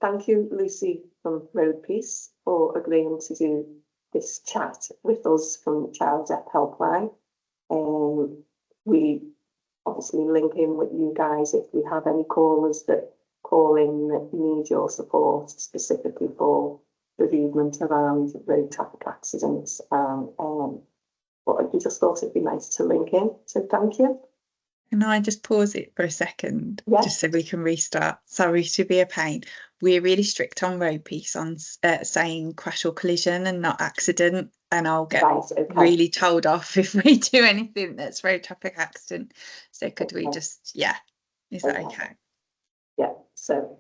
Thank you, Lucy from RoadPeace, for agreeing to do this chat with us from Child Death Helpline. We obviously link in with you guys if we have any callers that call in that need your support, specifically for bereavement around road traffic accidents. But I just thought it'd be nice to link in, so thank you. Can I just pause it for a second, Yes. just so we can restart? Sorry to be a pain. We're really strict on RoadPeace on saying crash or collision and not accident, and I'll get really told off if we do anything that's road traffic accident. So could we just, is that okay? Yeah, so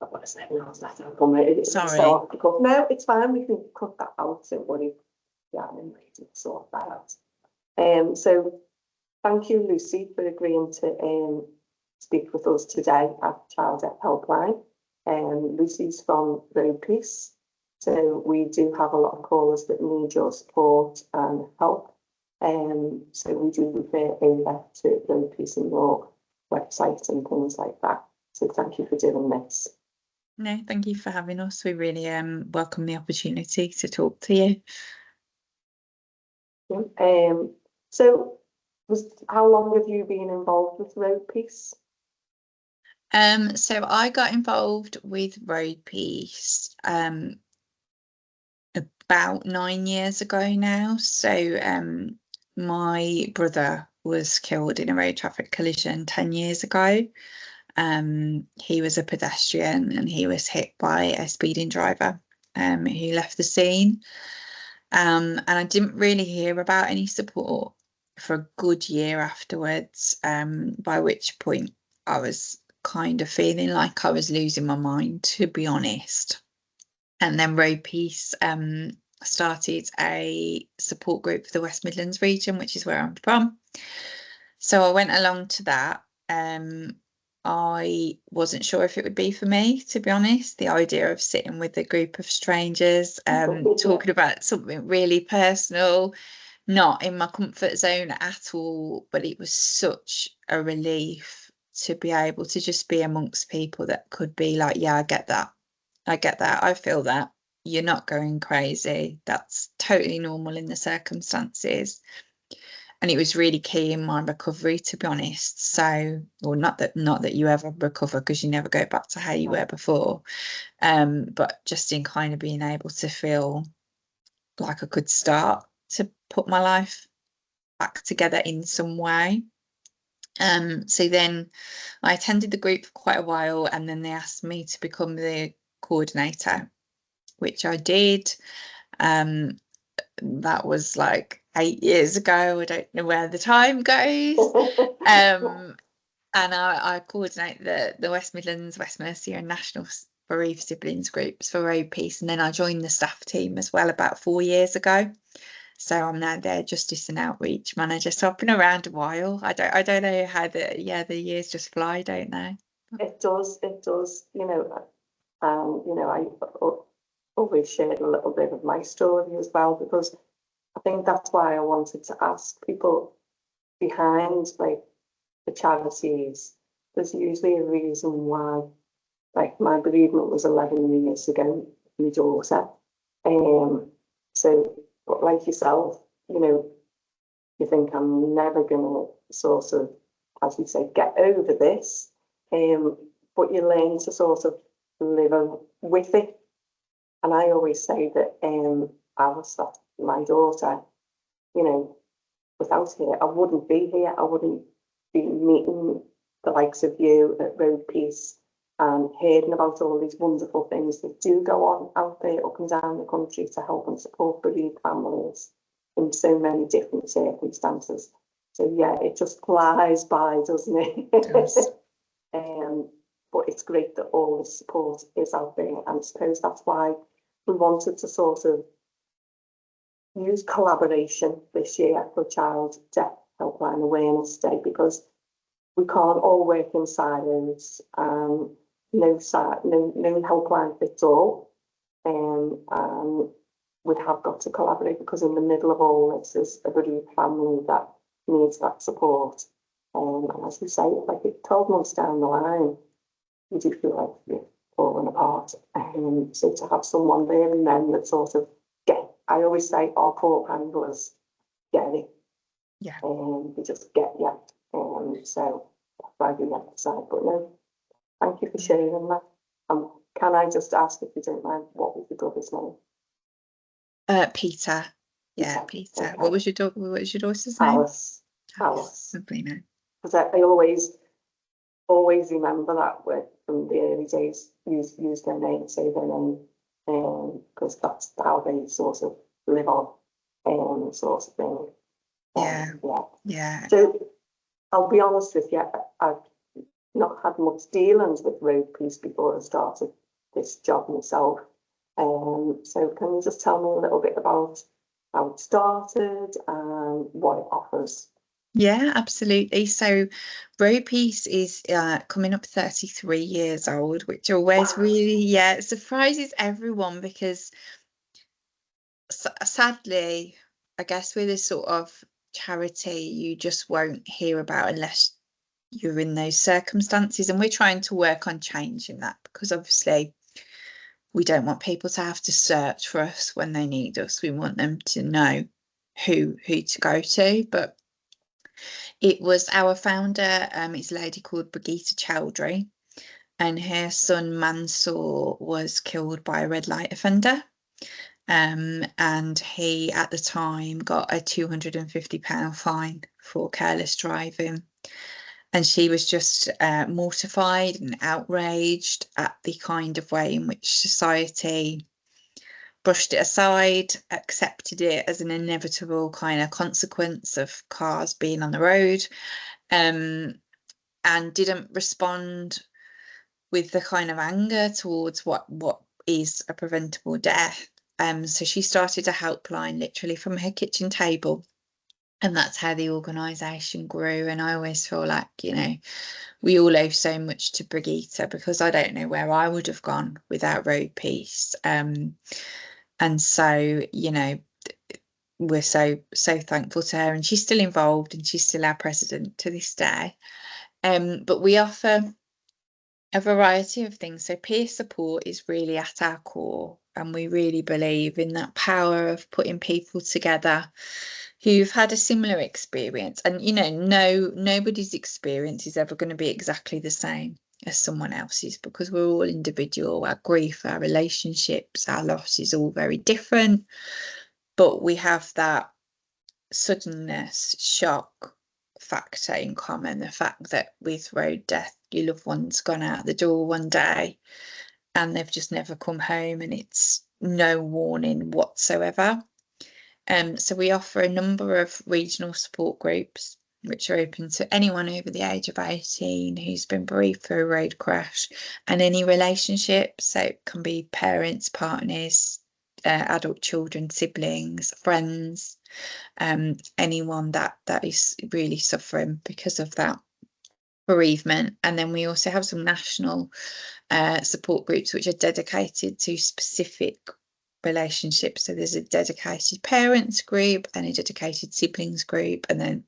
I've got to say, no, sorry. No, it's fine, we can cut that out, don't worry. Yeah, I'm in ready to sort that out. So thank you, Lucy, for agreeing to speak with us today at Child Death Helpline. Lucy's from RoadPeace, so we do have a lot of callers that need your support and help. So we do refer over to RoadPeace and your website and things like that. So thank you for doing this. No, thank you for having us. We really welcome the opportunity to talk to you. So how long have you been involved with RoadPeace? So I got involved with RoadPeace about 9 years ago now. So my brother was killed in a road traffic collision 10 years ago. He was a pedestrian and he was hit by a speeding driver who left the scene. And I didn't really hear about any support for a good year afterwards, by which point I was kind of feeling like I was losing my mind, to be honest. And then RoadPeace started a support group for the West Midlands region, which is where I'm from. So I went along to that. I wasn't sure if it would be for me, to be honest. The idea of sitting with a group of strangers, talking about something really personal, not in my comfort zone at all, but it was such a relief to be able to just be amongst people that could be like, yeah, I get that, I feel that, you're not going crazy, that's totally normal in the circumstances. And it was really key in my recovery, to be honest. So, or not that you ever recover, because you never go back to how you were before, but just in kind of being able to feel like I could start to put my life back together in some way. So then I attended the group for quite a while, and then they asked me to become the coordinator, which I did. That was like 8 years ago. I don't know where the time goes. And I coordinate the West Midlands, West Mercia and National Bereaved Siblings groups for RoadPeace, and then I joined the staff team as well about 4 years ago. So I'm now their justice and outreach manager. So I've been around a while. I don't know how the years just fly, don't they? It does. I always shared a little bit of my story as well, because I think that's why I wanted to ask people behind like the charities. There's usually a reason why. Like my bereavement was 11 years ago, my daughter. So, but like yourself, you think I'm never gonna sort of, as we say, get over this. But you learn to sort of live with it. And I always say that Alice, my daughter, without her, I wouldn't be here. I wouldn't be meeting the likes of you at RoadPeace and hearing about all these wonderful things that do go on out there up and down the country to help and support bereaved families in so many different circumstances. So yeah, it just flies by, doesn't it? It does. But it's great that all the support is out there, and I suppose that's why we wanted to sort of use collaboration this year for Child Death Helpline Awareness Day, because we can't all work in silos. No helpline fits all, and we have got to collaborate, because in the middle of all this is a bereaved family that needs that support. And as we say, like 12 months down the line, you do feel like you're falling apart. So to have someone there and then that sort of I always say our port handlers get it. Yeah. They just get you. So that's why we emphasise. But no, thank you for sharing that. Can I just ask, if you don't mind, what was your brother's name? Peter. Yeah, Peter. Okay. What was your daughter's name? Alice. Lovely name. Because I always remember that word from the early days. Use their name, say their name, because that's how they sort of live on, sort of thing. Yeah. Yeah. Yeah. So I'll be honest with you, I've not had much dealings with RoadPeace before I started this job myself. So can you just tell me a little bit about how it started and what it offers? Yeah, absolutely. So RoadPeace is coming up 33 years old, which always really, surprises everyone, because sadly, I guess with this sort of charity, you just won't hear about unless you're in those circumstances. And we're trying to work on changing that, because obviously we don't want people to have to search for us when they need us. We want them to know who to go to. But it was our founder, it's a lady called Brigitte Chowdhury, and her son Mansour was killed by a red light offender. And he at the time got a £250 fine for careless driving. And she was just mortified and outraged at the kind of way in which society brushed it aside, accepted it as an inevitable kind of consequence of cars being on the road, and didn't respond with the kind of anger towards what is a preventable death. So she started a helpline literally from her kitchen table, and that's how the organisation grew. And I always feel like, we all owe so much to Brigitte, because I don't know where I would have gone without RoadPeace. And so, we're so thankful to her, and she's still involved, and she's still our president to this day. But we offer a variety of things. So peer support is really at our core, and we really believe in that power of putting people together who've had a similar experience. And nobody's experience is ever going to be exactly the same as someone else's, because we're all individual. Our grief, our relationships, our loss is all very different, but we have that suddenness, shock factor in common. The fact that with road death, your loved one's gone out the door one day and they've just never come home, and it's no warning whatsoever. So we offer a number of regional support groups which are open to anyone over the age of 18 who's been bereaved through a road crash, and any relationship. So it can be parents, partners, adult children, siblings, friends, anyone that is really suffering because of that bereavement. And then we also have some national support groups which are dedicated to specific relationships. So there's a dedicated parents group and a dedicated siblings group, and then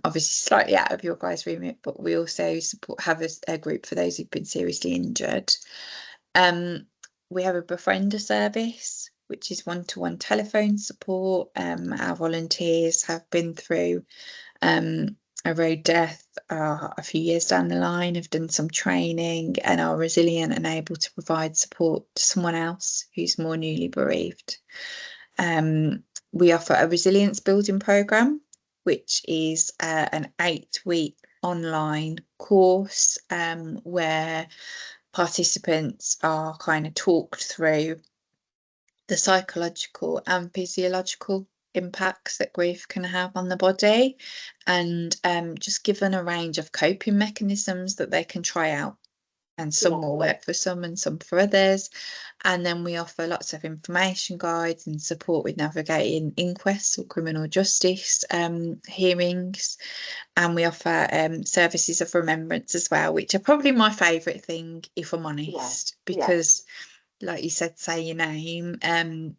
obviously slightly out of your guys' remit, but we also have a group for those who've been seriously injured. We have a befriender service, which is one-to-one telephone support. Our volunteers have been through a road death a few years down the line, have done some training, and are resilient and able to provide support to someone else who's more newly bereaved. We offer a resilience building programme, which is an 8-week online course where participants are kind of talked through the psychological and physiological impacts that grief can have on the body, and just given a range of coping mechanisms that they can try out, and some will work for some and some for others. And then we offer lots of information guides and support with navigating inquests or criminal justice hearings, and we offer services of remembrance as well, which are probably my favourite thing, if I'm honest, because like you said, say your name.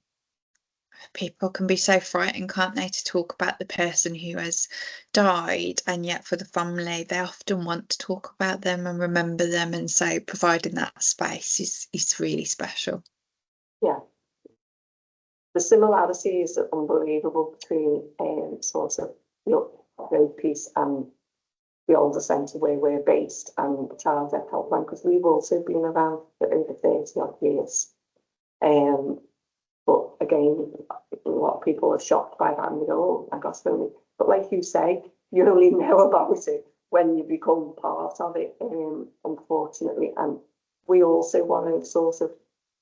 people can be so frightened, can't they, to talk about the person who has died, and yet for the family they often want to talk about them and remember them, and so providing that space is really special. Yeah, the similarities are unbelievable between sort of RoadPeace and the older centre where we're based and the Child Death Helpline, because we've also been around for over 30 odd years. But again, a lot of people are shocked by that and they go, oh my gosh, really. But like you say, you only know about it when you become part of it, unfortunately. And we also want to sort of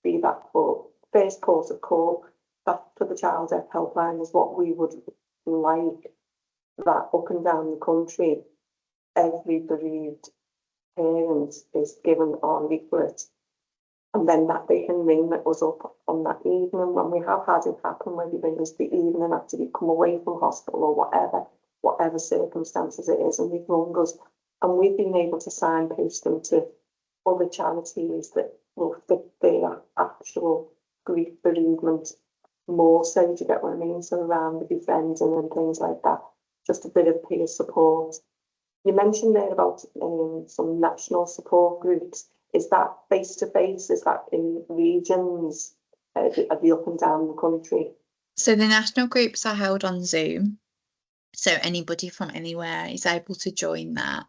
be that first port of call that for the Child Death Helpline is what we would like, that up and down the country, every bereaved parent is given our leaflet, and then that they can ring us up on that evening when we have had it happen, whether it was the evening after they come away from hospital or whatever circumstances it is, and they've rung us, and we've been able to signpost them to other charities that will fit their actual grief bereavement more so, do you get what I mean? So around with befriending and things like that, just a bit of peer support. You mentioned there about some national support groups. Is that face-to-face? Is that in regions? Are they up and down the country? So the national groups are held on Zoom. So anybody from anywhere is able to join that.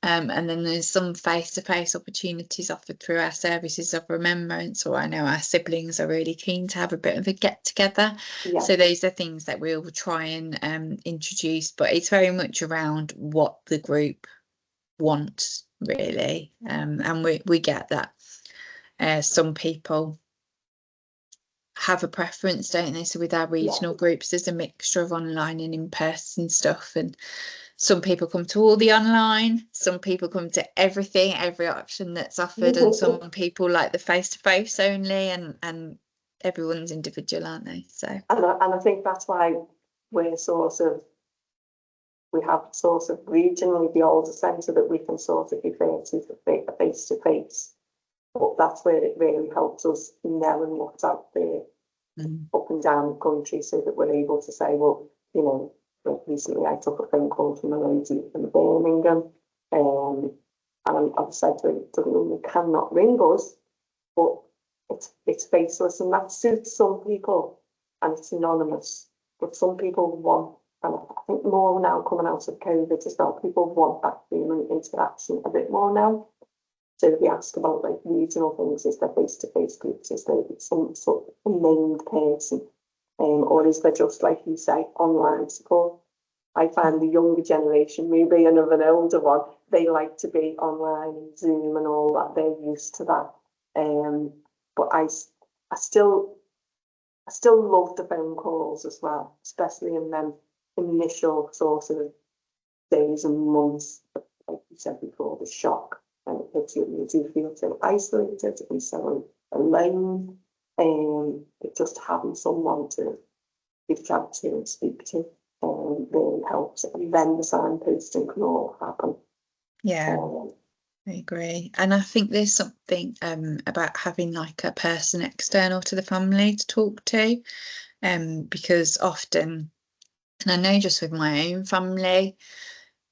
And then there's some face-to-face opportunities offered through our services of remembrance, or I know our siblings are really keen to have a bit of a get-together. Yeah. So those are things that we'll try and introduce, but it's very much around what the group wants, really. And we get that some people have a preference, don't they? So with our regional groups, there's a mixture of online and in-person stuff, and some people come to all the online, some people come to everything, every option that's offered, and some people like the face-to-face only, and everyone's individual, aren't they? So and I think that's why we have sort of regionally the older centre that we can sort of refer to face-to-face. But that's where it really helps us knowing what's out there up and down the country, so that we're able to say, well, you know, like recently I took a phone call from a lady from Birmingham, and I've said to her, it doesn't mean you cannot ring us, but it's faceless, and that suits some people, and it's anonymous. But some people want, and I think more now coming out of COVID as well, people want that human interaction a bit more now. So if you ask about like regional things, is there face-to-face groups, is there some sort of named person, or is there just, like you say, online support? I find the younger generation, maybe another older one, they like to be online, Zoom and all that, they're used to that. But I still love the phone calls as well, especially in them initial sort of days and months, like you said before, the shock. And you do feel so isolated and so alone, but just having someone to reach out to and speak to really helps, and then the signposting can all happen. Yeah, I agree. And I think there's something about having like a person external to the family to talk to, because often, and I know just with my own family,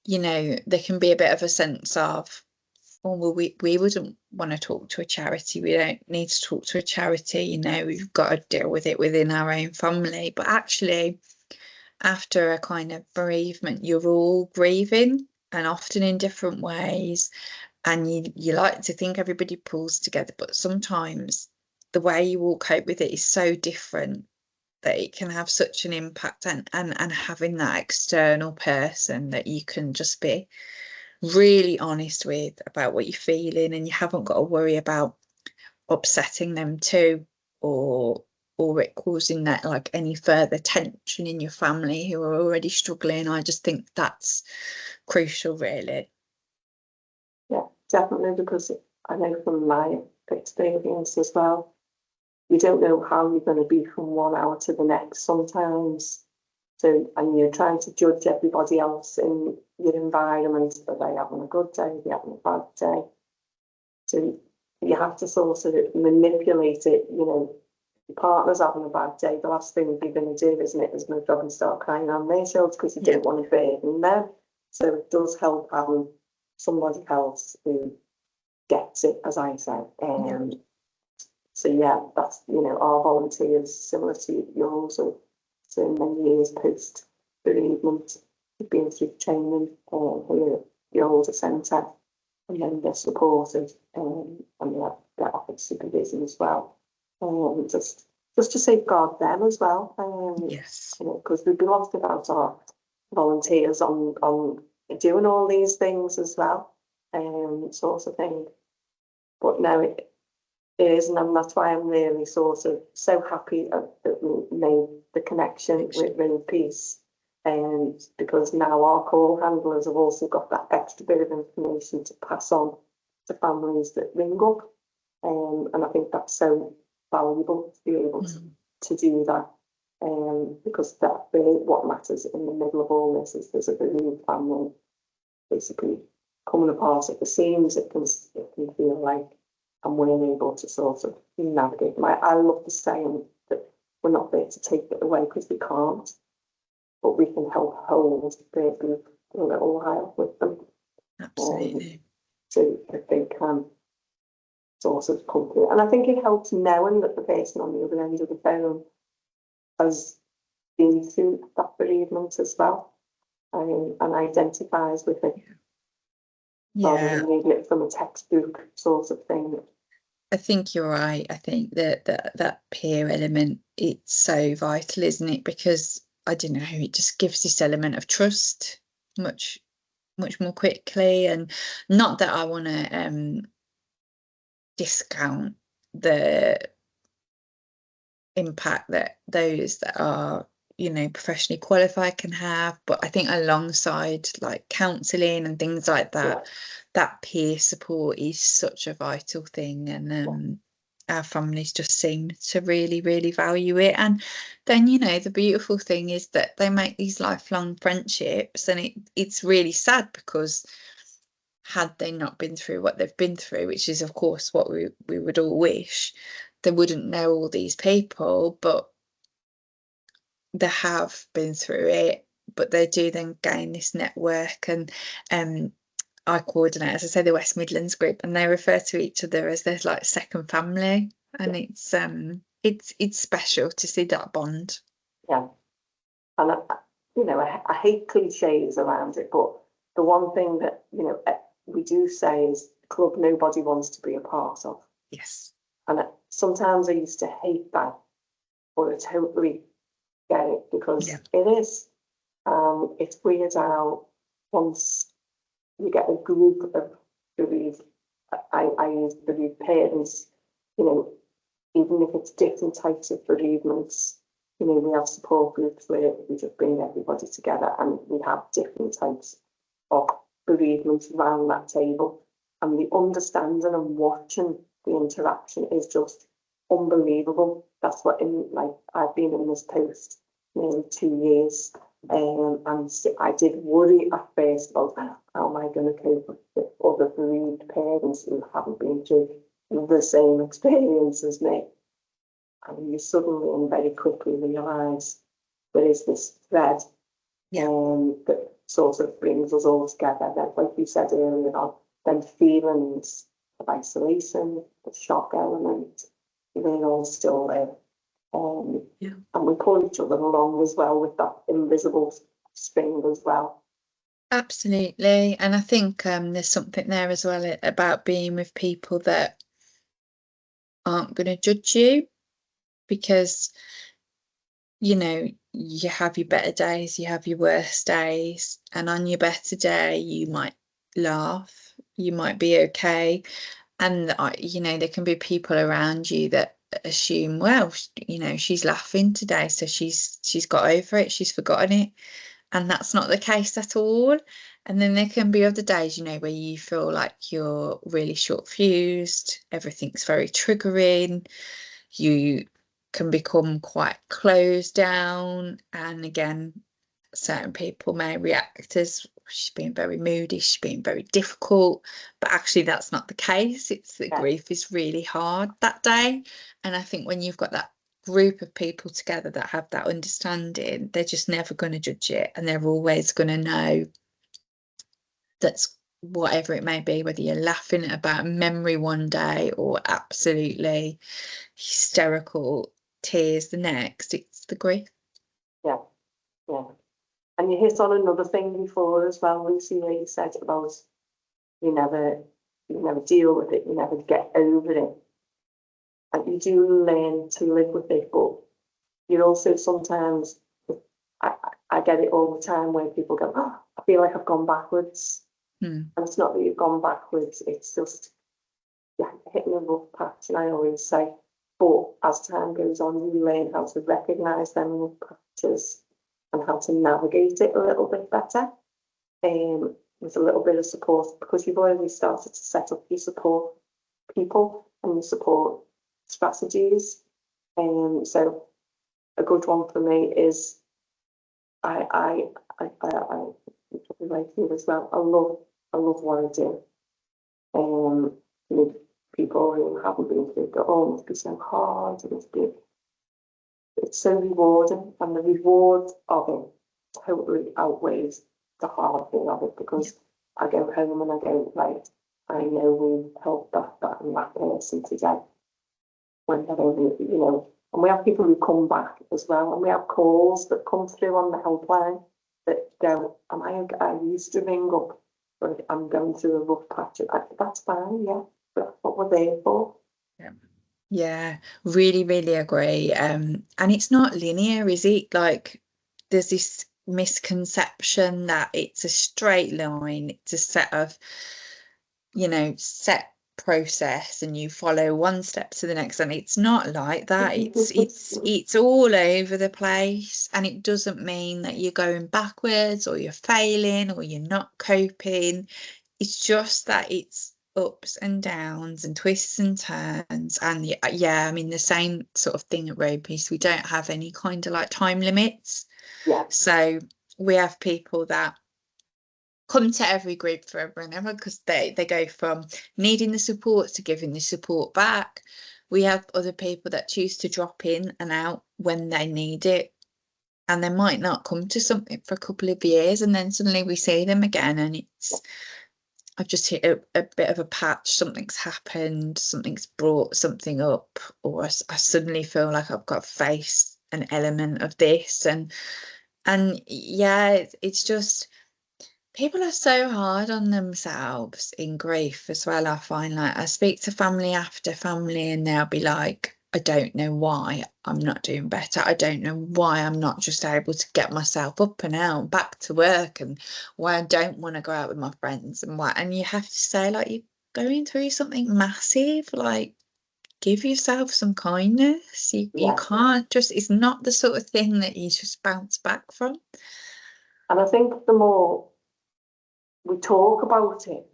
you know, there can be a bit of a sense of, oh, well, we wouldn't want to talk to a charity. We don't need to talk to a charity. You know, we've got to deal with it within our own family. But actually, after a kind of bereavement, you're all grieving, and often in different ways. And you like to think everybody pulls together, but sometimes the way you all cope with it is so different that it can have such an impact. And having that external person that you can just be really honest with about what you're feeling, and you haven't got to worry about upsetting them too, or it causing that like any further tension in your family who are already struggling. I just think that's crucial, really. Yeah, definitely, because I know from my experience as well, you don't know how you're going to be from 1 hour to the next sometimes. So, and you're trying to judge everybody else in your environment. Are they having a good day? Are they having a bad day? So you have to sort of manipulate it, you know, your partner's having a bad day, the last thing you're going to do, isn't it, is move up and start crying on their shoulders because you don't want to burden them. So it does help having somebody else who gets it, as I said. So yeah, that's, you know, our volunteers, similar to yours, or so many years post bereavement, have been through training here at the older centre, and then they're supported, and they're offered supervision as well. Just to safeguard them as well. Yes. You know, because we've been lost about our volunteers on doing all these things as well, sort of thing. But no, it isn't, and that's why I'm really sort of so happy that we made the connection with RoadPeace, because now our call handlers have also got that extra bit of information to pass on to families that ring up, and I think that's so valuable to be able to do that, because that really what matters in the middle of all this is there's a bereaved family basically coming apart at the seams. It can feel like, and we're able to sort of navigate. I love the saying that we're not there to take it away because we can't, but we can help hold their group a little while with them. Absolutely. So that they can sort of come through. And I think it helps knowing that the person on the other end of the phone has been through that bereavement as well, and identifies with it. Rather than reading it from a textbook sort of thing. I think you're right. I think that peer element, it's so vital, isn't it? Because I don't know, it just gives this element of trust much more quickly. And not that I want to discount the impact that those that are, you know, professionally qualified can have, but I think alongside like counselling and things like that, that peer support is such a vital thing, and our families just seem to really value it. And then, you know, the beautiful thing is that they make these lifelong friendships, and it's really sad because had they not been through what they've been through, which is of course what we would all wish, they wouldn't know all these people, but they have been through it, but they do then gain this network. And I coordinate, as I say, the West Midlands group, and they refer to each other as their like second family, and it's special to see that bond. Yeah, and you know, I hate cliches around it, but the one thing that, you know, we do say is a club nobody wants to be a part of. Yes. And sometimes I used to hate that, but I totally get it, because it is. It's weird how once you get a group of bereaved, I use bereaved parents, you know, even if it's different types of bereavements, you know, we have support groups where we just bring everybody together, and we have different types of bereavements around that table. And the understanding and watching the interaction is just unbelievable. That's what, I've been in this post nearly 2 years, and I did worry at first about how am I going to cope with other bereaved parents who haven't been through the same experience as me. And you suddenly and very quickly realise there is this thread that sort of brings us all together. That, like you said earlier on, then feelings of isolation, the shock element, they're all still there. And we pull each other along as well with that invisible string as well. Absolutely. And I think there's something there as well about being with people that aren't going to judge you, because, you know, you have your better days, you have your worst days, and on your better day you might laugh, you might be okay, and you know, there can be people around you that assume, well, you know, she's laughing today, so she's got over it, she's forgotten it, and that's not the case at all. And then there can be other days, you know, where you feel like you're really short fused, everything's very triggering, you can become quite closed down, and again, certain people may react as she's being very moody, she's being very difficult, but actually that's not the case. It's that grief is really hard that day. And I think when you've got that group of people together that have that understanding, they're just never going to judge it, and they're always going to know that's whatever it may be, whether you're laughing about a memory one day or absolutely hysterical tears the next, it's the grief. Yeah, yeah. And you hit on another thing before as well, Lucy, where you said about you never deal with it, you never get over it. And you do learn to live with it, but you're also sometimes, I get it all the time where people go, oh, I feel like I've gone backwards. And it's not that you've gone backwards, it's just hitting a rough patch. And I always say, but as time goes on, you learn how to recognise them rough patches and how to navigate it a little bit better. With a little bit of support, because you've already started to set up your support people and your support strategies. So a good one for me is I like you as well. I love what I do. With people who haven't been through it, oh, it must be so hard. It's so rewarding, and the reward of it totally outweighs the hard thing of it, because I go home and I go, right, I know we helped that and that person today. When they're only, and we have people who come back as well, and we have calls that come through on the helpline that go, I used to ring up, but I'm going through a rough patch. That's fine, yeah, that's what we're there for. Yeah, really, really agree. And it's not linear, is it? Like, there's this misconception that it's a straight line, it's a set of, set process, and you follow one step to the next, and it's not like that. It's all over the place, and it doesn't mean that you're going backwards or you're failing or you're not coping. It's just that it's ups and downs and twists and turns. And I mean, the same sort of thing at RoadPeace, we don't have any kind of like time limits. So we have people that come to every group forever and ever, because they go from needing the support to giving the support back. We have other people that choose to drop in and out when they need it, and they might not come to something for a couple of years, and then suddenly we see them again, and I've just hit a bit of a patch, something's happened, something's brought something up, or I suddenly feel like I've got to face an element of this, and yeah, it's just, people are so hard on themselves in grief as well. I find, like, I speak to family after family, and they'll be like, I don't know why I'm not doing better. I don't know why I'm not just able to get myself up and out, back to work, and why I don't want to go out with my friends, and why. And you have to say, like, you're going through something massive, like, give yourself some kindness. You can't just, it's not the sort of thing that you just bounce back from. And I think the more we talk about it,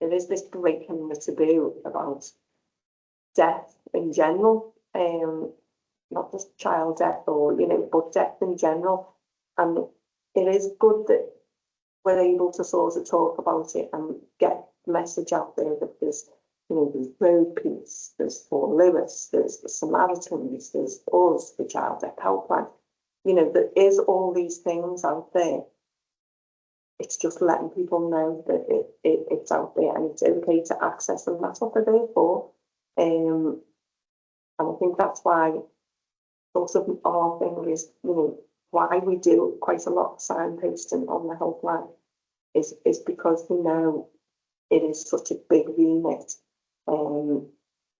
there is this breaking the taboo about death in general, not just child death or, but death in general. And it is good that we're able to sort of talk about it and get the message out there that there's, there's RoadPeace, there's For Lewis, there's the Samaritans, there's us, the Child Death Helpline. There is all these things out there. It's just letting people know that it's out there and it's okay to access them. That's what they're there for. And I think that's why sort of our thing is, why we do quite a lot of signposting on the helpline is because we know it is such a big remit. And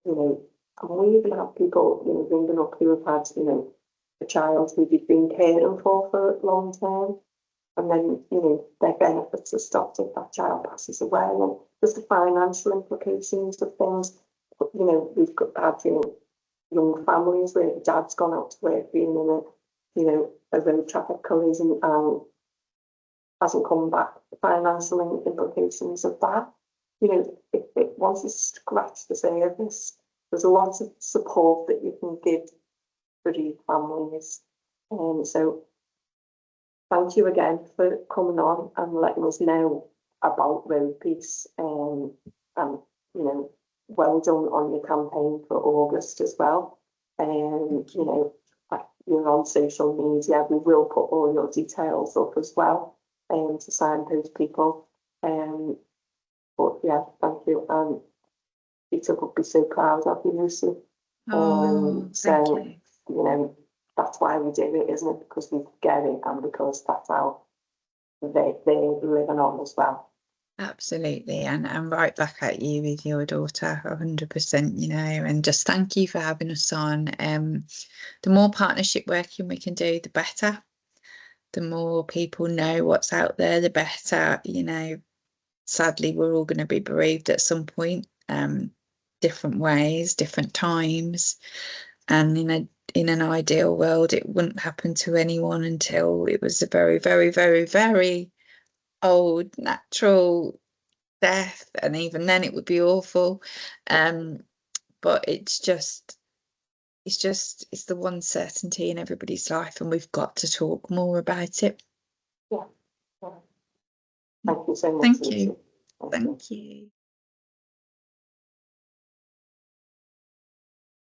we even have people, ringing up who have had, a child who they've been caring for long term. And then, their benefits are stopped if that child passes away. And there's the financial implications of things. But, we've had, young families where the dad's gone out to work, being in a road traffic collision and hasn't come back. The financial implications of that, once you scratch the surface, there's a lot of support that you can give bereaved families. So thank you again for coming on and letting us know about RoadPeace. And well done on your campaign for August as well. You know, you're on social media, we will put all your details up as well, to signpost people. But yeah, thank you. And Peter would be so proud of you, Lucy. Oh, thank you. You know, that's why we do it, isn't it? Because we get it, and because that's how they're living on as well. Absolutely, and right back at you with your daughter, 100%, you know, and just thank you for having us on. The more partnership working we can do, the better. The more people know what's out there, the better. You know, sadly, we're all going to be bereaved at some point, different ways, different times, and in an ideal world, it wouldn't happen to anyone until it was a very, very, very, very old natural death, and even then it would be awful. But it's the one certainty in everybody's life, and we've got to talk more about it. Yeah. Thank you so much. Thank you. Thank you.